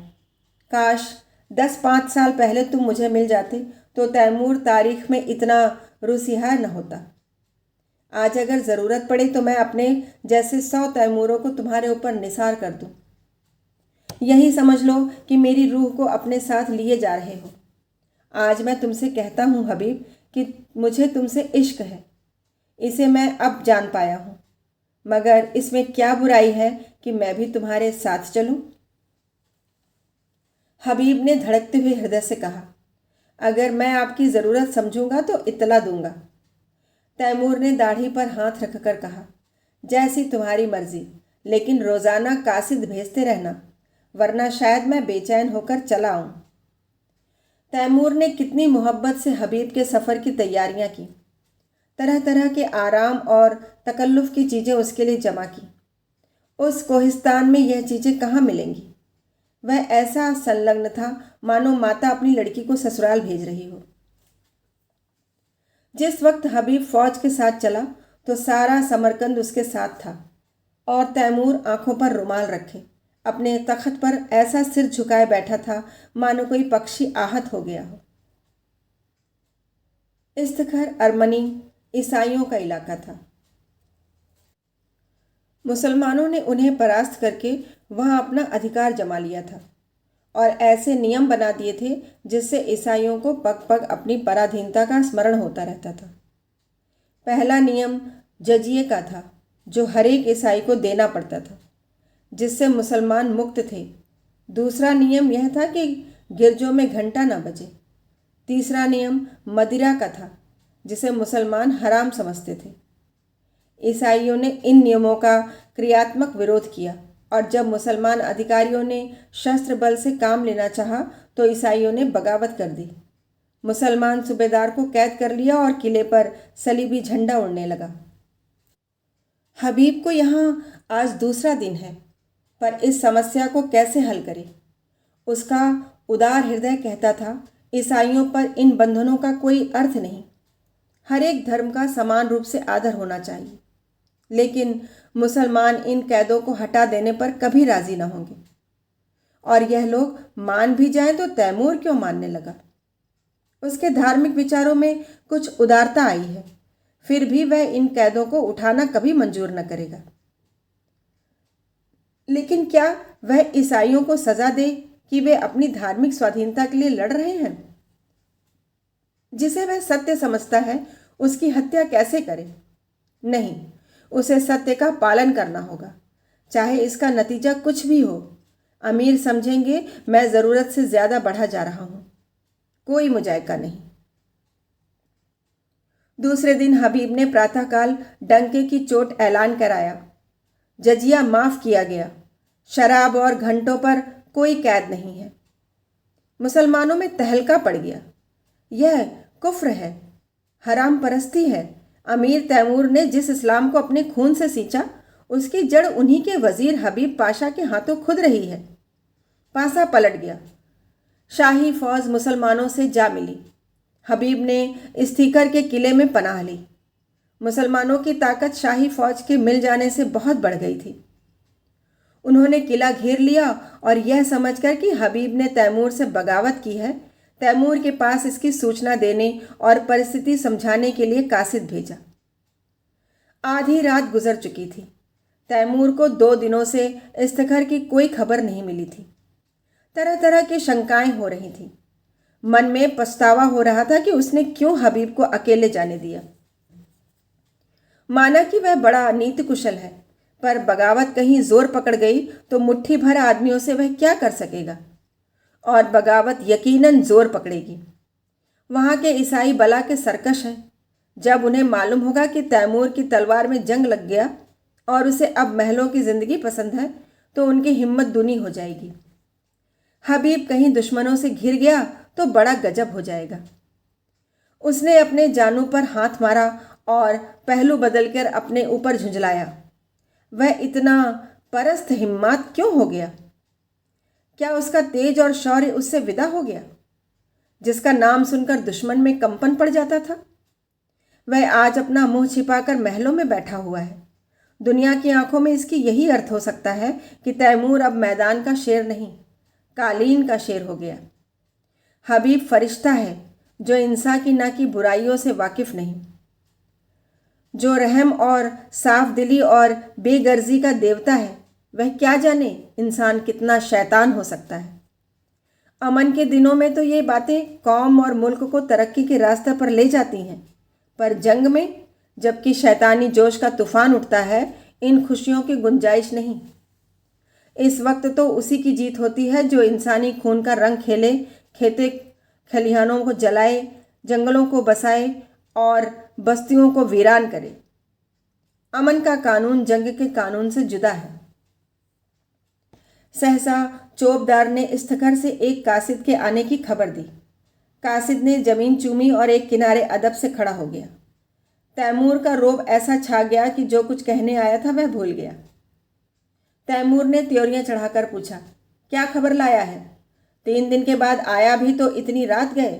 काश 10-5 साल पहले तुम मुझे मिल जाते तो तैमूर तारीख में इतना रुसिहा न होता। आज अगर ज़रूरत पड़े तो मैं अपने जैसे 100 तैमूरों को तुम्हारे ऊपर निसार कर दूं। यही समझ लो कि मेरी रूह को अपने साथ लिए जा रहे हो। आज मैं तुमसे कहता हूँ हबीब कि मुझे तुमसे इश्क है। इसे मैं अब जान पाया हूँ, मगर इसमें क्या बुराई है कि मैं भी तुम्हारे साथ चलूं? हबीब ने धड़कते हुए हृदय से कहा, अगर मैं आपकी ज़रूरत समझूंगा तो इत्तला दूंगा। तैमूर ने दाढ़ी पर हाथ रखकर कहा, जैसी तुम्हारी मर्जी, लेकिन रोज़ाना कासिद भेजते रहना, वरना शायद मैं बेचैन होकर चला आऊं। तैमूर ने कितनी मोहब्बत से हबीब के सफ़र की तैयारियां की, तरह तरह के आराम और तकल्लुफ़ की चीज़ें उसके लिए जमा की। उस कोहिस्तान में यह चीज़ें कहाँ मिलेंगी? वह ऐसा संलग्न था मानो माता अपनी लड़की को ससुराल भेज रही हो। जिस वक्त हबीब फौज के साथ चला तो सारा समरकंद उसके साथ था, और तैमूर आंखों पर रुमाल रखे अपने तख्त पर ऐसा सिर झुकाए बैठा था मानो कोई पक्षी आहत हो गया हो। इस्तखर अर्मनी ईसाइयों का इलाका था। मुसलमानों ने उन्हें परास्त करके वहां अपना अधिकार जमा लिया था और ऐसे नियम बना दिए थे जिससे ईसाइयों को पग पग अपनी पराधीनता का स्मरण होता रहता था। पहला नियम जजिए का था, जो हर एक ईसाई को देना पड़ता था, जिससे मुसलमान मुक्त थे। दूसरा नियम यह था कि गिरजों में घंटा न बजे। तीसरा नियम मदिरा का था, जिसे मुसलमान हराम समझते थे। ईसाइयों ने इन नियमों का क्रियात्मक विरोध किया, और जब मुसलमान अधिकारियों ने शस्त्र बल से काम लेना चाहा तो ईसाइयों ने बगावत कर दी। मुसलमान सूबेदार को कैद कर लिया और किले पर सलीबी झंडा उड़ने लगा। हबीब को यहाँ आज दूसरा दिन है, पर इस समस्या को कैसे हल करे? उसका उदार हृदय कहता था, ईसाइयों पर इन बंधनों का कोई अर्थ नहीं। हर एक धर्म का समान रूप से आदर होना चाहिए, लेकिन मुसलमान इन कैदों को हटा देने पर कभी राजी न होंगे। और यह लोग मान भी जाएं तो तैमूर क्यों मानने लगा? उसके धार्मिक विचारों में कुछ उदारता आई है, फिर भी वह इन कैदों को उठाना कभी मंजूर न करेगा। लेकिन क्या वह ईसाइयों को सजा दे कि वे अपनी धार्मिक स्वाधीनता के लिए लड़ रहे हैं? जिसे वह सत्य समझता है उसकी हत्या कैसे करे? नहीं, उसे सत्य का पालन करना होगा, चाहे इसका नतीजा कुछ भी हो। अमीर समझेंगे मैं ज़रूरत से ज़्यादा बढ़ा जा रहा हूँ, कोई मुजायका नहीं। दूसरे दिन हबीब ने प्रातःकाल डंके की चोट ऐलान कराया। जजिया माफ़ किया गया। शराब और घंटों पर कोई कैद नहीं है। मुसलमानों में तहलका पड़ गया। यह कुफ्र है, हराम परस्ती है। अमीर तैमूर ने जिस इस्लाम को अपने खून से सींचा, उसकी जड़ उन्हीं के वजीर हबीब पाशा के हाथों खुद रही है। पासा पलट गया। शाही फौज मुसलमानों से जा मिली। हबीब ने इस्तीकर के किले में पनाह ली। मुसलमानों की ताकत शाही फौज के मिल जाने से बहुत बढ़ गई थी। उन्होंने किला घेर लिया और यह समझकर कि हबीब ने तैमूर से बगावत की है, तैमूर के पास इसकी सूचना देने और परिस्थिति समझाने के लिए कासिद भेजा। आधी रात गुजर चुकी थी। तैमूर को 2 दिनों से इफ्तिखार की कोई खबर नहीं मिली थी। तरह तरह की शंकाएं हो रही थीं। मन में पछतावा हो रहा था कि उसने क्यों हबीब को अकेले जाने दिया। माना कि वह बड़ा नीति कुशल है, पर बगावत कहीं जोर पकड़ गई तो मुट्ठी भर आदमियों से वह क्या कर सकेगा, और बगावत यकीनन जोर पकड़ेगी। वहाँ के ईसाई बला के सरकश हैं। जब उन्हें मालूम होगा कि तैमूर की तलवार में जंग लग गया और उसे अब महलों की ज़िंदगी पसंद है, तो उनकी हिम्मत दूनी हो जाएगी। हबीब कहीं दुश्मनों से घिर गया तो बड़ा गजब हो जाएगा। उसने अपने जानू पर हाथ मारा और पहलू बदलकर अपने ऊपर झुंझलाया। वह इतना परस्त हिम्मत क्यों हो गया? क्या उसका तेज और शौर्य उससे विदा हो गया, जिसका नाम सुनकर दुश्मन में कंपन पड़ जाता था? वह आज अपना मुंह छिपाकर महलों में बैठा हुआ है। दुनिया की आंखों में इसकी यही अर्थ हो सकता है कि तैमूर अब मैदान का शेर नहीं, कालीन का शेर हो गया। हबीब फरिश्ता है जो इंसान की ना की बुराइयों से वाकिफ नहीं, जो रहम और साफ दिली और बेगर्जी का देवता है। वह क्या जाने इंसान कितना शैतान हो सकता है। अमन के दिनों में तो ये बातें कौम और मुल्क को तरक्की के रास्ते पर ले जाती हैं, पर जंग में, जबकि शैतानी जोश का तूफान उठता है, इन खुशियों की गुंजाइश नहीं। इस वक्त तो उसी की जीत होती है जो इंसानी खून का रंग खेले, खेते खलिहानों को जलाए, जंगलों को बसाए और बस्तियों को वीरान करे। अमन का कानून जंग के कानून से जुदा है। सहसा चौबदार ने इफ्तिखार से एक कासिद के आने की खबर दी। कासिद ने जमीन चूमी और एक किनारे अदब से खड़ा हो गया। तैमूर का रोब ऐसा छा गया कि जो कुछ कहने आया था वह भूल गया। तैमूर ने त्योरियां चढ़ाकर पूछा, क्या खबर लाया है? 3 दिन के बाद आया भी तो इतनी रात गए।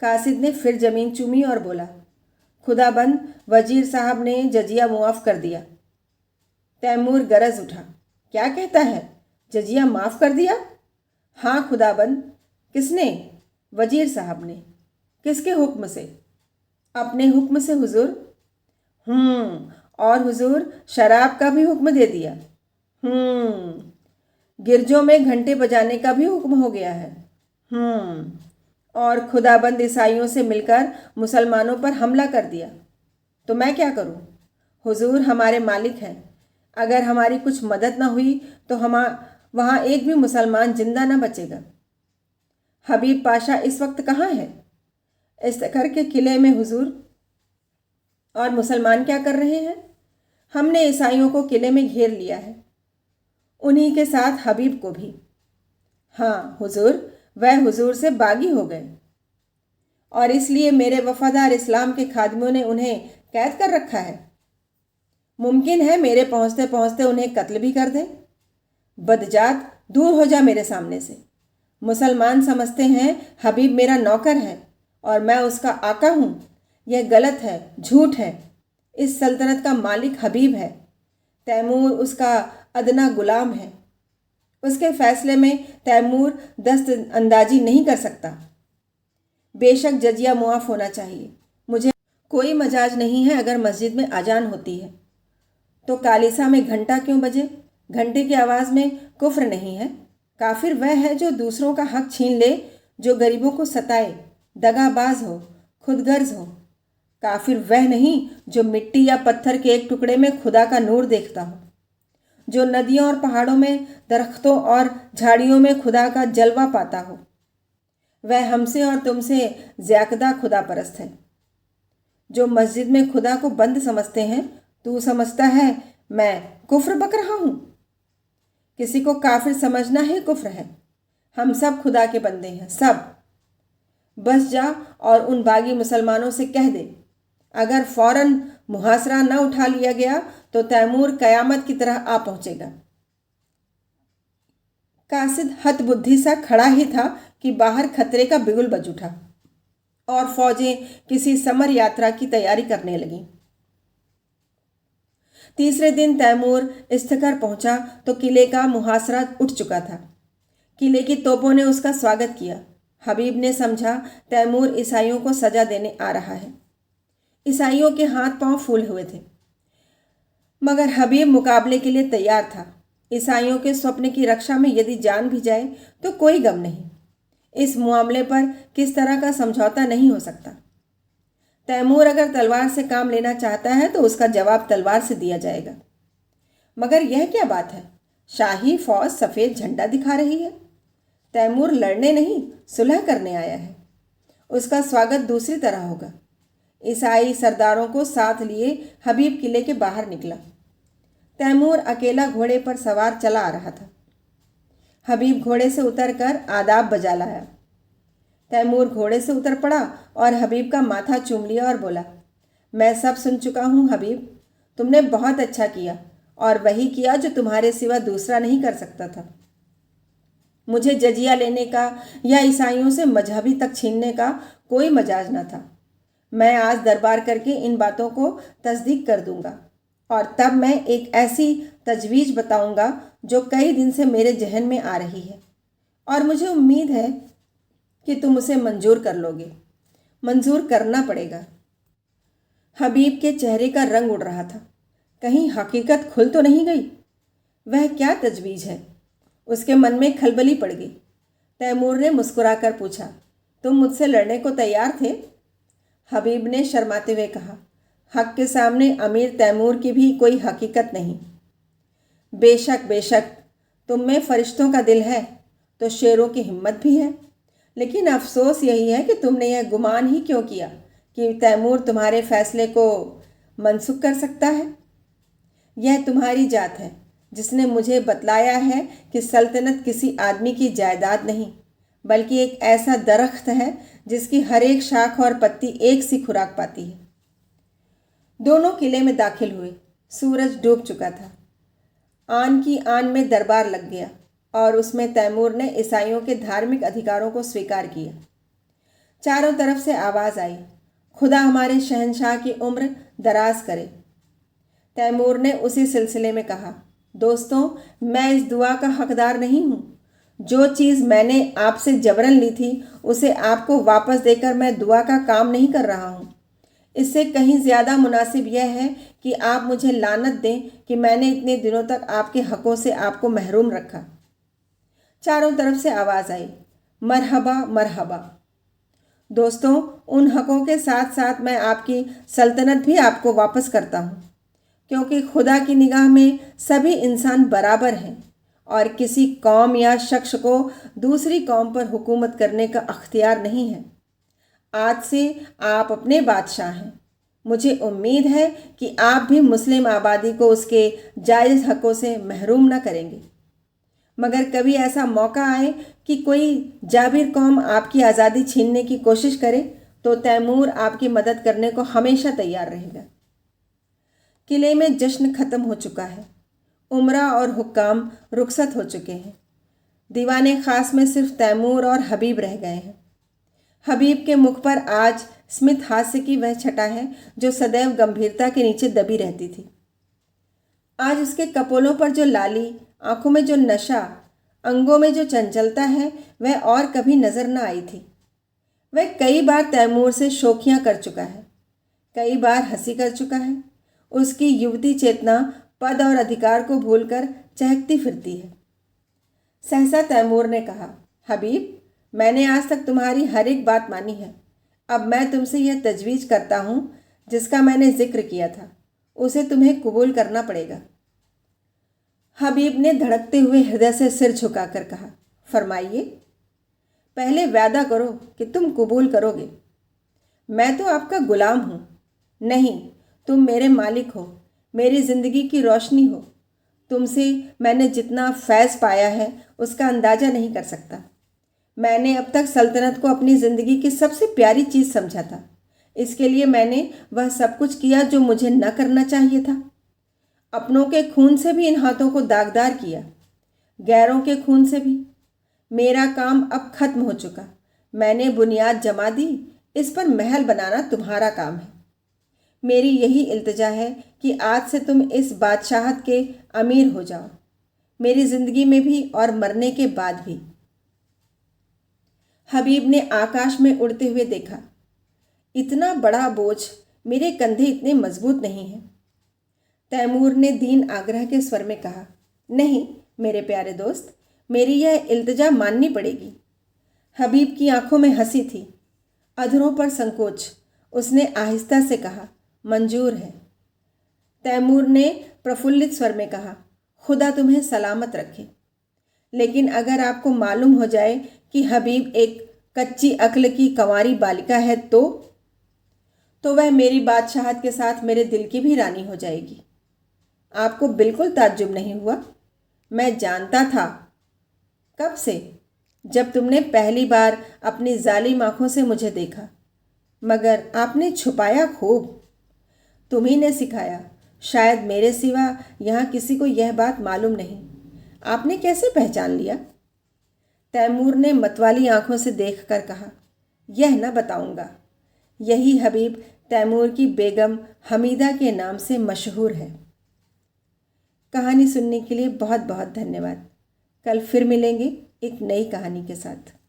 कासिद ने फिर जमीन चूमी और बोला, खुदाबंद, वजीर साहब ने जजिया मुआफ़ कर दिया। तैमूर गरज उठा, क्या कहता है? जजिया माफ़ कर दिया? हाँ खुदाबंद। किसने? वजीर साहब ने। किसके हुक्म से? अपने हुक्म से हुजूर। और हुजूर शराब का भी हुक्म दे दिया? गिरजों में घंटे बजाने का भी हुक्म हो गया है? और खुदाबंद ईसाइयों से मिलकर मुसलमानों पर हमला कर दिया। तो मैं क्या करूं? हुजूर हमारे मालिक हैं। अगर हमारी कुछ मदद न हुई तो वहाँ एक भी मुसलमान जिंदा न बचेगा। हबीब पाशा इस वक्त कहाँ है? इफ्तिखार के किले में हुजूर। और मुसलमान क्या कर रहे हैं? हमने ईसाइयों को किले में घेर लिया है, उन्हीं के साथ हबीब को भी। हाँ हुजूर, वह हुजूर से बागी हो गए और इसलिए मेरे वफादार इस्लाम के खादिमों ने उन्हें कैद कर रखा है। मुमकिन है मेरे पहुँचते पहुँचते उन्हें कत्ल भी कर दें। बदजात, दूर हो जा मेरे सामने से। मुसलमान समझते हैं हबीब मेरा नौकर है और मैं उसका आका हूँ। यह गलत है, झूठ है। इस सल्तनत का मालिक हबीब है। तैमूर उसका अदना गुलाम है। उसके फैसले में तैमूर दस्त अंदाजी नहीं कर सकता। बेशक जजिया मुआफ़ होना चाहिए। मुझे कोई मजाज नहीं है अगर मस्जिद में अजान होती है तो कालीसा में घंटा क्यों बजे? घंटे की आवाज़ में कुफ्र नहीं है। काफिर वह है जो दूसरों का हक छीन ले, जो गरीबों को सताए, दगाबाज हो, खुदगर्ज हो। काफिर वह नहीं जो मिट्टी या पत्थर के एक टुकड़े में खुदा का नूर देखता हो, जो नदियों और पहाड़ों में, दरख्तों और झाड़ियों में खुदा का जलवा पाता हो। वह हमसे और तुमसे ज़्यादा खुदा परस्त है। जो मस्जिद में खुदा को बंद समझते हैं, तू समझता है मैं कुफ्र बक रहा हूँ? किसी को काफिर समझना ही कुफ्र है। हम सब खुदा के बंदे हैं, सब। बस जा और उन बागी मुसलमानों से कह दे, अगर फौरन मुहासरा न उठा लिया गया तो तैमूर कयामत की तरह आ पहुंचेगा। कासिद हतबुद्धि सा खड़ा ही था कि बाहर खतरे का बिगुल बज उठा और फौजें किसी समर यात्रा की तैयारी करने लगीं। तीसरे दिन तैमूर इफ्तिखार पहुंचा तो किले का मुहासरा उठ चुका था। किले की तोपों ने उसका स्वागत किया। हबीब ने समझा तैमूर ईसाइयों को सजा देने आ रहा है। ईसाइयों के हाथ पांव फूले हुए थे। मगर हबीब मुकाबले के लिए तैयार था। ईसाइयों के स्वप्न की रक्षा में यदि जान भी जाए तो कोई गम नहीं। इस मामले पर किस तरह का समझौता नहीं हो सकता। तैमूर अगर तलवार से काम लेना चाहता है तो उसका जवाब तलवार से दिया जाएगा। मगर यह क्या बात है? शाही फौज सफ़ेद झंडा दिखा रही है। तैमूर लड़ने नहीं, सुलह करने आया है। उसका स्वागत दूसरी तरह होगा। ईसाई सरदारों को साथ लिए हबीब किले के बाहर निकला। तैमूर अकेला घोड़े पर सवार चला आ रहा था। हबीब घोड़े से उतरकर आदाब बजा लाया। तैमूर घोड़े से उतर पड़ा और हबीब का माथा चूम लिया और बोला, मैं सब सुन चुका हूँ हबीब। तुमने बहुत अच्छा किया और वही किया जो तुम्हारे सिवा दूसरा नहीं कर सकता था। मुझे जजिया लेने का या ईसाइयों से मजहबी तक छीनने का कोई मजाज न था। मैं आज दरबार करके इन बातों को तस्दीक कर दूंगा और तब मैं एक ऐसी तजवीज़ बताऊंगा जो कई दिन से मेरे जहन में आ रही है और मुझे उम्मीद है कि तुम उसे मंजूर कर लोगे। मंजूर करना पड़ेगा। हबीब के चेहरे का रंग उड़ रहा था। कहीं हकीकत खुल तो नहीं गई? वह क्या तजवीज़ है? उसके मन में खलबली पड़ गई। तैमूर ने मुस्कुराकर पूछा, तुम मुझसे लड़ने को तैयार थे? हबीब ने शर्माते हुए कहा, हक के सामने अमीर तैमूर की भी कोई हकीकत नहीं। बेशक बेशक, तुम में फरिश्तों का दिल है तो शेरों की हिम्मत भी है। लेकिन अफसोस यही है कि तुमने यह गुमान ही क्यों किया कि तैमूर तुम्हारे फैसले को मनसूख कर सकता है। यह तुम्हारी जात है जिसने मुझे बतलाया है कि सल्तनत किसी आदमी की जायदाद नहीं बल्कि एक ऐसा दरख्त है जिसकी हर एक शाख और पत्ती एक सी खुराक पाती है। दोनों किले में दाखिल हुए। सूरज डूब चुका था। आन की आन में दरबार लग गया और उसमें तैमूर ने ईसाइयों के धार्मिक अधिकारों को स्वीकार किया। चारों तरफ से आवाज़ आई, खुदा हमारे शहंशाह की उम्र दराज करे। तैमूर ने उसी सिलसिले में कहा, दोस्तों, मैं इस दुआ का हकदार नहीं हूँ। जो चीज़ मैंने आपसे जबरन ली थी उसे आपको वापस देकर मैं दुआ का काम नहीं कर रहा हूँ। इससे कहीं ज़्यादा मुनासिब यह है कि आप मुझे लानत दें कि मैंने इतने दिनों तक आपके हक़ों से आपको महरूम रखा। चारों तरफ से आवाज़ आई, मरहबा मरहबा। दोस्तों, उन हक़ों के साथ साथ मैं आपकी सल्तनत भी आपको वापस करता हूँ, क्योंकि खुदा की निगाह में सभी इंसान बराबर हैं और किसी कौम या शख्स को दूसरी कौम पर हुकूमत करने का अख्तियार नहीं है। आज से आप अपने बादशाह हैं। मुझे उम्मीद है कि आप भी मुस्लिम आबादी को उसके जायज़ हक़ों से महरूम न करेंगे। मगर कभी ऐसा मौका आए कि कोई जाबिर कौम आपकी आज़ादी छीनने की कोशिश करे तो तैमूर आपकी मदद करने को हमेशा तैयार रहेगा। किले में जश्न ख़त्म हो चुका है। उमरा और हुक्काम रुखसत हो चुके हैं। दीवाने ख़ास में सिर्फ तैमूर और हबीब रह गए हैं। हबीब के मुख पर आज स्मित हास्य की वह छटा है जो सदैव गंभीरता के नीचे दबी रहती थी। आज उसके कपोलों पर जो लाली, आंखों में जो नशा, अंगों में जो चंचलता है वह और कभी नजर न आई थी। वह कई बार तैमूर से शोखियां कर चुका है, कई बार हंसी कर चुका है। उसकी युवती चेतना पद और अधिकार को भूलकर चहकती फिरती है। सहसा तैमूर ने कहा, हबीब, मैंने आज तक तुम्हारी हर एक बात मानी है। अब मैं तुमसे यह तजवीज़ करता हूँ जिसका मैंने जिक्र किया था, उसे तुम्हें कबूल करना पड़ेगा। हबीब ने धड़कते हुए हृदय से सिर झुकाकर कहा, फरमाइए। पहले वादा करो कि तुम कबूल करोगे। मैं तो आपका गुलाम हूँ। नहीं, तुम मेरे मालिक हो, मेरी ज़िंदगी की रोशनी हो। तुमसे मैंने जितना फैज़ पाया है उसका अंदाज़ा नहीं कर सकता। मैंने अब तक सल्तनत को अपनी ज़िंदगी की सबसे प्यारी चीज़ समझा था। इसके लिए मैंने वह सब कुछ किया जो मुझे न करना चाहिए था। अपनों के खून से भी इन हाथों को दागदार किया, गैरों के खून से भी। मेरा काम अब खत्म हो चुका। मैंने बुनियाद जमा दी, इस पर महल बनाना तुम्हारा काम है। मेरी यही इल्तिजा है कि आज से तुम इस बादशाहत के अमीर हो जाओ, मेरी ज़िंदगी में भी और मरने के बाद भी। हबीब ने आकाश में उड़ते हुए देखा। इतना बड़ा बोझ मेरे कंधे इतने मजबूत नहीं हैं। तैमूर ने दीन आग्रह के स्वर में कहा। नहीं मेरे प्यारे दोस्त, मेरी यह इल्तिजा माननी पड़ेगी। हबीब की आंखों में हंसी थी, अधरों पर संकोच। उसने आहिस्ता से कहा, मंजूर है। तैमूर ने प्रफुल्लित स्वर में कहा, खुदा तुम्हें सलामत रखे। लेकिन अगर आपको मालूम हो जाए कि हबीब एक कच्ची अक्ल की कंवारी बालिका है तो वह मेरी बादशाहत के साथ मेरे दिल की भी रानी हो जाएगी। आपको बिल्कुल ताज्जुब नहीं हुआ? मैं जानता था। कब से? जब तुमने पहली बार अपनी जालिम आंखों से मुझे देखा। मगर आपने छुपाया खूब। तुम्ही ने सिखाया। शायद मेरे सिवा यहाँ किसी को यह बात मालूम नहीं। आपने कैसे पहचान लिया? तैमूर ने मतवाली आंखों से देखकर कहा, यह न बताऊंगा। यही हबीब तैमूर की बेगम हमीदा के नाम से मशहूर है। कहानी सुनने के लिए बहुत बहुत धन्यवाद। कल फिर मिलेंगे एक नई कहानी के साथ।